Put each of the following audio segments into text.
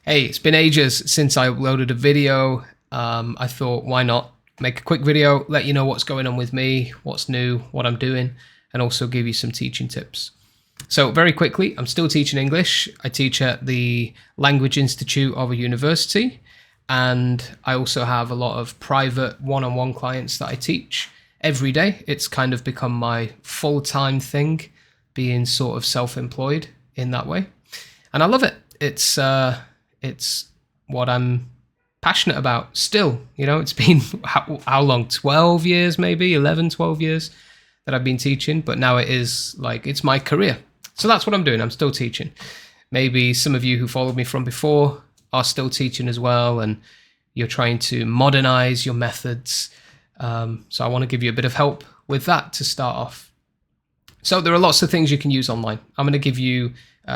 Hey, it's been ages since I uploaded a video. I thought, why not make a quick video, let you know what's going on with me, what's new, what I'm doing, and also give you some teaching tips. So very quickly, I'm still teaching English. I teach at the Language Institute of a university, and I also have a lot of private one-on-one clients that I teach every day. It's kind of become my full-time thing, being sort of self-employed in that way. And I love it. It's what I'm passionate about still. You know, it's been how long? 12 years, maybe 11, 12 years that I've been teaching, but now it is like, it's my career. So that's what I'm doing. I'm still teaching. Maybe some of you who followed me from before are still teaching as well, and you're trying to modernize your methods. So I want to give you a bit of help with that to start off. So there are lots of things you can use online. I'm going to give you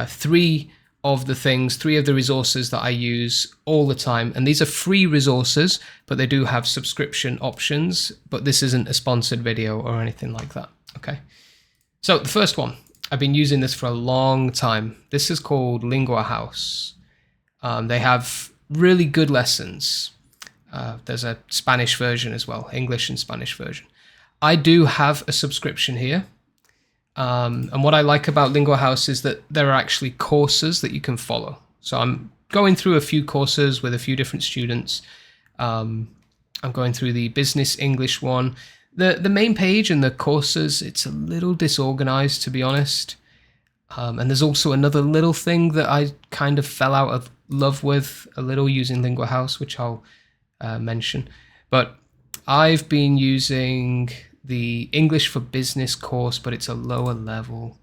three of the resources that I use all the time. And these are free resources, but they do have subscription options. But this isn't a sponsored video or anything like that. Okay. So the first one, I've been using this for a long time. This is called Linguahouse. They have really good lessons. There's a Spanish version as well, English and Spanish version. I do have a subscription here. And what I like about Linguahouse is that there are actually courses that you can follow. So I'm going through a few courses with a few different students. I'm going through the business English one. The main page and the courses, it's a little disorganized, to be honest. And there's also another little thing that I kind of fell out of love with a little using Linguahouse, which I'll mention. But I've been using the English for Business course, but it's a lower level.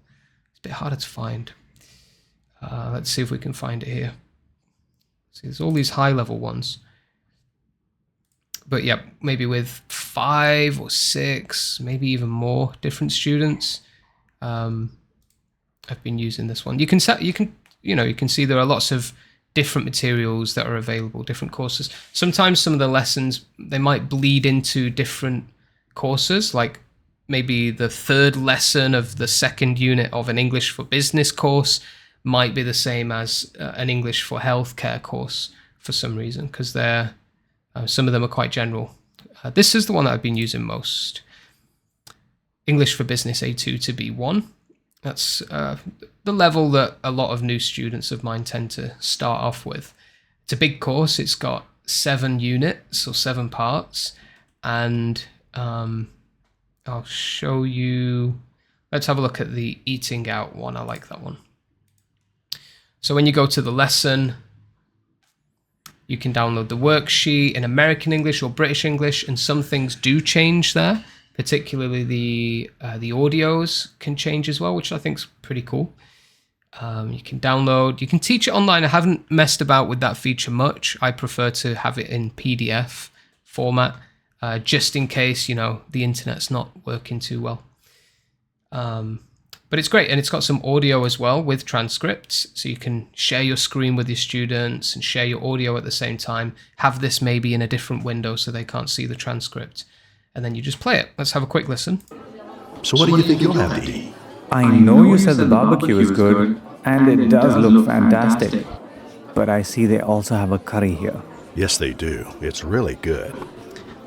It's a bit harder to find. Let's see if we can find it here. See, there's all these high level ones. But yeah, maybe with 5 or 6, maybe even more different students. I've been using this one. You can see there are lots of different materials that are available, different courses. Sometimes some of the lessons, they might bleed into different courses, like maybe the third lesson of the second unit of an English for Business course might be the same as an English for Healthcare course for some reason, because they're some of them are quite general. This is the one that I've been using most. English for Business A2 to B1. That's the level that a lot of new students of mine tend to start off with. It's a big course. It's got 7 units or 7 parts, and I'll show you. Let's have a look at the eating out one. I like that one. So when you go to the lesson, you can download the worksheet in American English or British English, and some things do change there. Particularly the audios can change as well, which I think is pretty cool. You can download, you can teach it online. I haven't messed about with that feature much. I prefer to have it in PDF format, just in case, the internet's not working too well. But it's great, and it's got some audio as well with transcripts, so you can share your screen with your students and share your audio at the same time. Have this maybe in a different window so they can't see the transcript. And then you just play it. Let's have a quick listen. So what do you think you'll have to eat? I know you said the barbecue is good, and it does look fantastic. But I see they also have a curry here. Yes, they do. It's really good.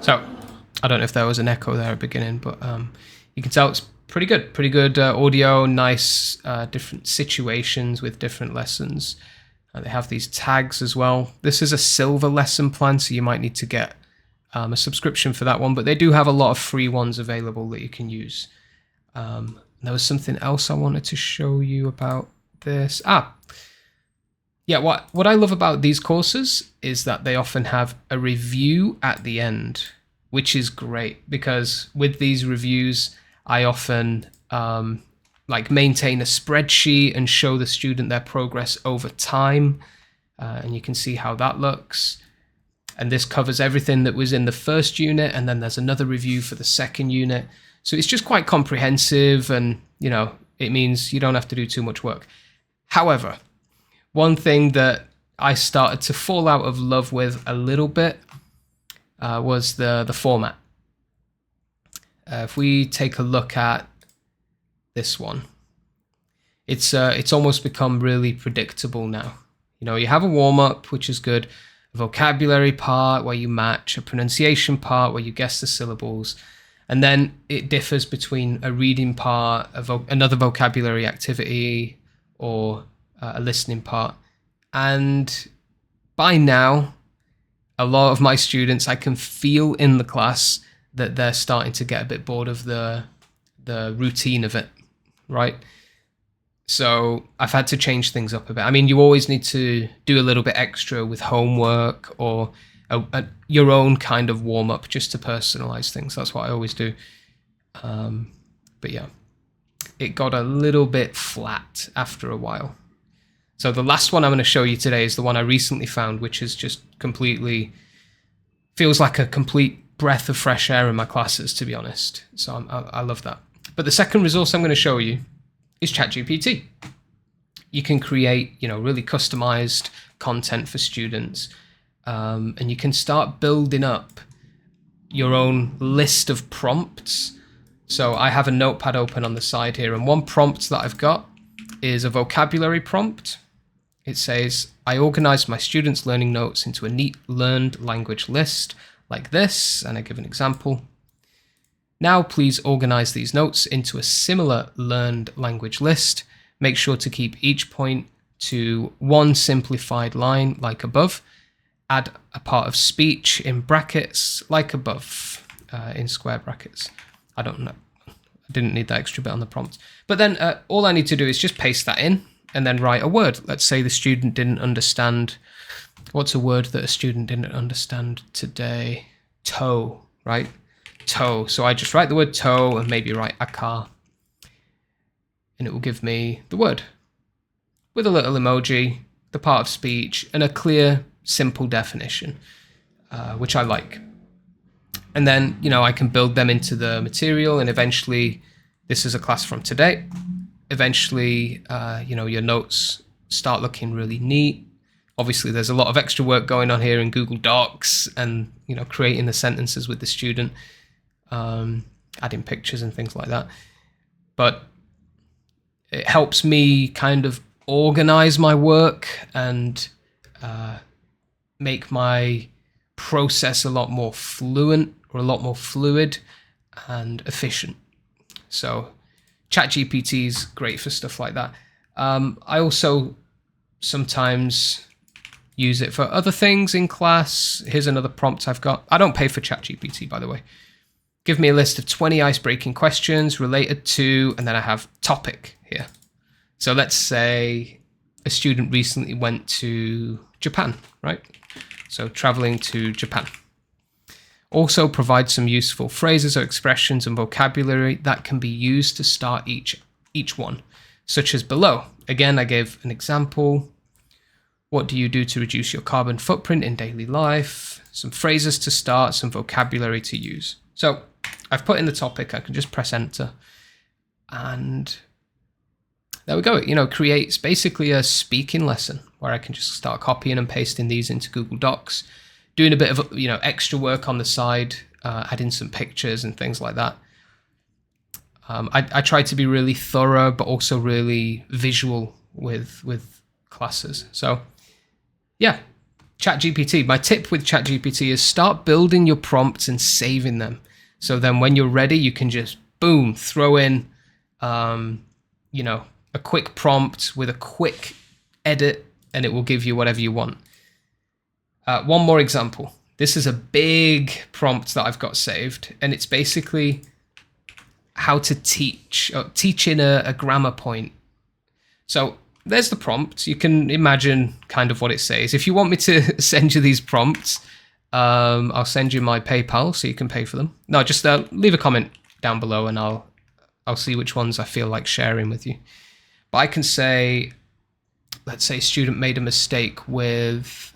So, I don't know if there was an echo there at the beginning, but you can tell it's pretty good. Pretty good audio, nice different situations with different lessons. They have these tags as well. This is a silver lesson plan, so you might need to get a subscription for that one, but they do have a lot of free ones available that you can use. There was something else I wanted to show you about this. Yeah, what I love about these courses is that they often have a review at the end, which is great, because with these reviews, I often maintain a spreadsheet and show the student their progress over time, and you can see how that looks. And this covers everything that was in the first unit, and then there's another review for the second unit. So it's just quite comprehensive, and it means you don't have to do too much work. However, one thing that I started to fall out of love with a little bit was the format. If we take a look at this one, it's almost become really predictable now. You have a warm-up, which is good, a vocabulary part where you match, a pronunciation part where you guess the syllables, and then it differs between a reading part, another vocabulary activity, or a listening part. And by now, a lot of my students, I can feel in the class that they're starting to get a bit bored of the routine of it, right? So I've had to change things up a bit. I mean, you always need to do a little bit extra with homework or your own kind of warm-up just to personalize things. That's what I always do. But yeah, it got a little bit flat after a while. So the last one I'm going to show you today is the one I recently found, which is just completely, feels like a complete breath of fresh air in my classes, to be honest. So I love that. But the second resource I'm going to show you is ChatGPT. You can create, really customized content for students, and you can start building up your own list of prompts. So I have a notepad open on the side here, and one prompt that I've got is a vocabulary prompt. It says, I organized my students' learning notes into a neat learned language list like this, and I give an example. Now please organize these notes into a similar learned language list. Make sure to keep each point to one simplified line like above. Add a part of speech in brackets like above, in square brackets. I don't know. I didn't need that extra bit on the prompt. But then all I need to do is just paste that in and then write a word. Let's say the student didn't understand. What's a word that a student didn't understand today? Toe, right? Toe. So I just write the word toe and maybe write a car. And it will give me the word with a little emoji, the part of speech, and a clear, simple definition, which I like. And then, I can build them into the material, and eventually, this is a class from today. Eventually, your notes start looking really neat. Obviously, there's a lot of extra work going on here in Google Docs and, creating the sentences with the student, adding pictures and things like that. But it helps me kind of organize my work and make my process a lot more fluent or a lot more fluid and efficient. So ChatGPT is great for stuff like that. I also sometimes use it for other things in class. Here's another prompt I've got. I don't pay for ChatGPT, by the way. Give me a list of 20 ice-breaking questions related to, and then I have topic here. So let's say a student recently went to Japan, right? So traveling to Japan. Also provide some useful phrases or expressions and vocabulary that can be used to start each one, such as below. Again, I gave an example. What do you do to reduce your carbon footprint in daily life? Some phrases to start, some vocabulary to use. So I've put in the topic. I can just press enter. And there we go. Creates basically a speaking lesson where I can just start copying and pasting these into Google Docs, doing a bit of, extra work on the side, adding some pictures and things like that. I try to be really thorough, but also really visual with classes. So yeah, ChatGPT. My tip with ChatGPT is start building your prompts and saving them. So then when you're ready, you can just, boom, throw in, a quick prompt with a quick edit, and it will give you whatever you want. One more example. This is a big prompt that I've got saved, and it's basically how to teach in a grammar point. So there's the prompt. You can imagine kind of what it says. If you want me to send you these prompts, I'll send you my PayPal so you can pay for them. No, just leave a comment down below, and I'll see which ones I feel like sharing with you. But I can say, let's say student made a mistake with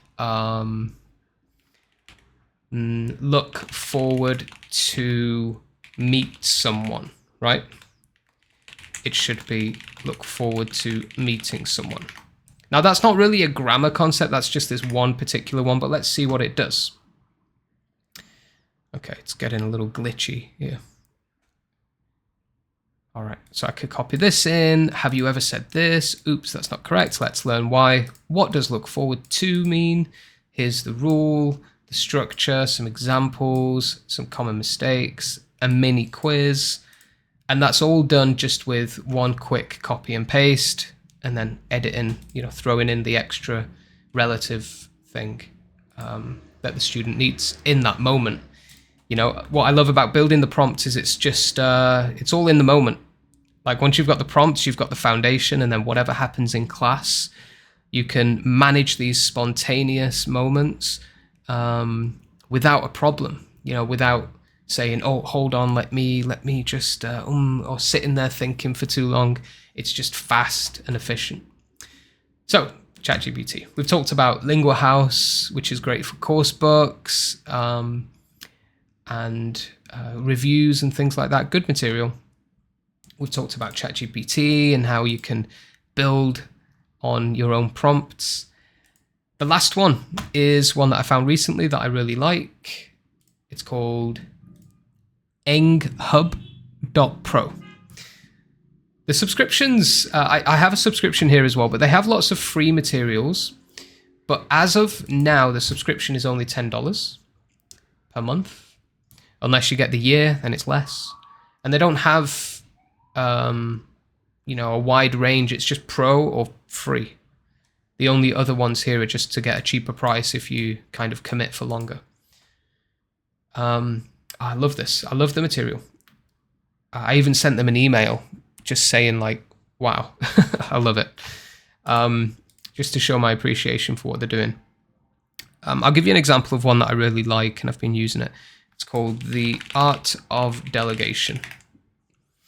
look forward to meet someone, right? It should be look forward to meeting someone. Now that's not really a grammar concept, that's just this one particular one, but let's see what it does. Okay, it's getting a little glitchy here. All right, so I could copy this in. Have you ever said this? Oops, that's not correct. Let's learn why. What does look forward to mean? Here's the rule, the structure, some examples, some common mistakes, a mini quiz. And that's all done just with one quick copy and paste, and then editing, throwing in the extra relative thing that the student needs in that moment. What I love about building the prompts is it's just, it's all in the moment. Like once you've got the prompts, you've got the foundation, and then whatever happens in class, you can manage these spontaneous moments without a problem, without saying, oh, hold on, let me just, or sitting there thinking for too long. It's just fast and efficient. So ChatGPT. We've talked about Linguahouse, which is great for course books and reviews and things like that. Good material. We've talked about ChatGPT and how you can build on your own prompts. The last one is one that I found recently that I really like. It's called EngHub.pro. The subscriptions, I have a subscription here as well, but they have lots of free materials. But as of now, the subscription is only $10 per month. Unless you get the year, then it's less. And they don't have a wide range. It's just pro or free. The only other ones here are just to get a cheaper price if you kind of commit for longer. I love this. I love the material. I even sent them an email just saying like, wow, I love it. Just to show my appreciation for what they're doing. I'll give you an example of one that I really like and I've been using it. It's called The Art of Delegation.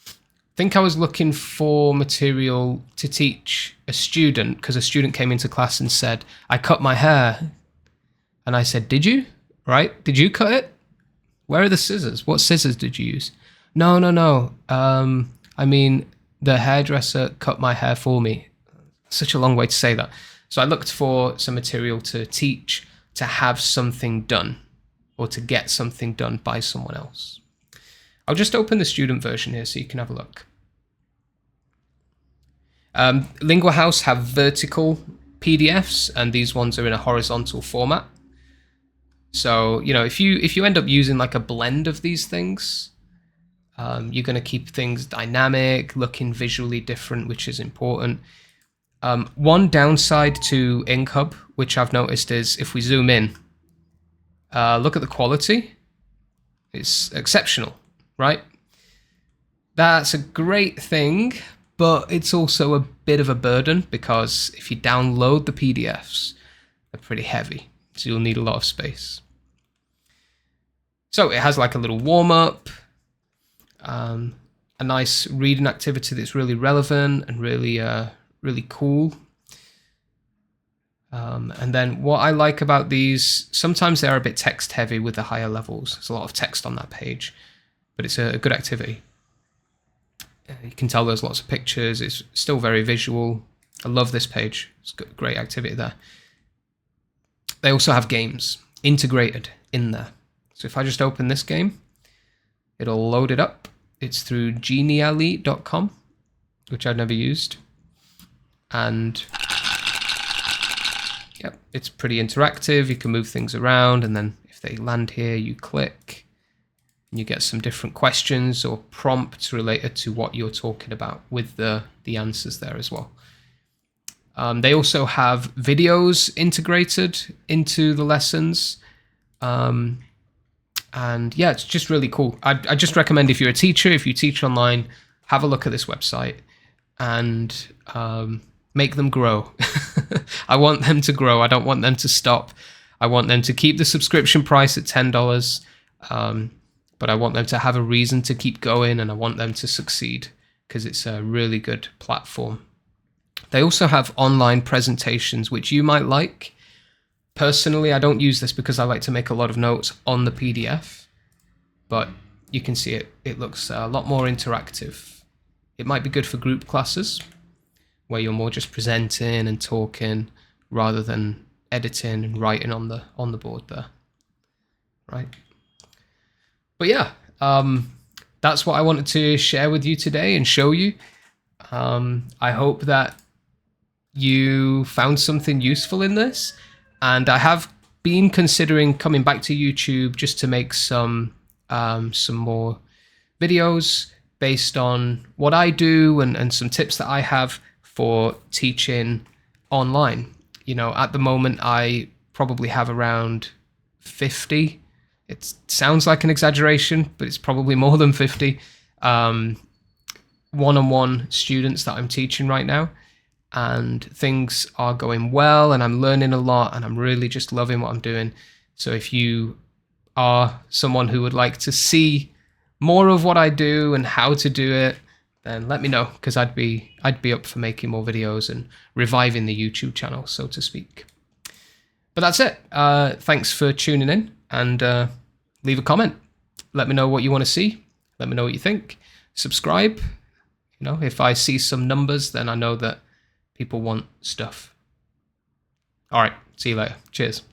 I think I was looking for material to teach a student because a student came into class and said, I cut my hair. And I said, did you? Right? Did you cut it? Where are the scissors? What scissors did you use? No. I mean, the hairdresser cut my hair for me. Such a long way to say that. So I looked for some material to teach, to have something done, or to get something done by someone else. I'll just open the student version here so you can have a look. Linguahouse have vertical PDFs, and these ones are in a horizontal format. So, if you end up using like a blend of these things, you're going to keep things dynamic, looking visually different, which is important. One downside to EngHub, which I've noticed, is if we zoom in, look at the quality. It's exceptional, right? That's a great thing, but it's also a bit of a burden because if you download the PDFs, they're pretty heavy, so you'll need a lot of space. So it has like a little warm-up, a nice reading activity that's really relevant and really cool. And then what I like about these, sometimes they're a bit text heavy with the higher levels. There's a lot of text on that page, but it's a good activity. You can tell there's lots of pictures. It's still very visual. I love this page. It's got great activity there. They also have games integrated in there. So if I just open this game, it'll load it up. It's through genially.com, which I've never used. And yep, it's pretty interactive. You can move things around, and then if they land here, you click, and you get some different questions or prompts related to what you're talking about with the answers there as well. They also have videos integrated into the lessons. And yeah, it's just really cool. I just recommend if you're a teacher, if you teach online, have a look at this website and make them grow. I want them to grow. I don't want them to stop. I want them to keep the subscription price at $10, but I want them to have a reason to keep going, and I want them to succeed because it's a really good platform. They also have online presentations, which you might like. Personally, I don't use this because I like to make a lot of notes on the PDF, but you can see it looks a lot more interactive. It might be good for group classes where you're more just presenting and talking rather than editing and writing on the board there, right? But yeah, that's what I wanted to share with you today and show you. I hope that you found something useful in this, and I have been considering coming back to YouTube just to make some more videos based on what I do and some tips that I have for teaching online. You know, at the moment I probably have around 50. It sounds like an exaggeration, but it's probably more than 50 one-on-one students that I'm teaching right now, and things are going well and I'm learning a lot and I'm really just loving what I'm doing. So if you are someone who would like to see more of what I do and how to do it, then let me know, because I'd be up for making more videos and reviving the YouTube channel, so to speak. But that's it. Thanks for tuning in, and leave a comment. Let me know what you want to see. Let me know what you think. Subscribe. You know, if I see some numbers, then I know that people want stuff. All right. See you later. Cheers.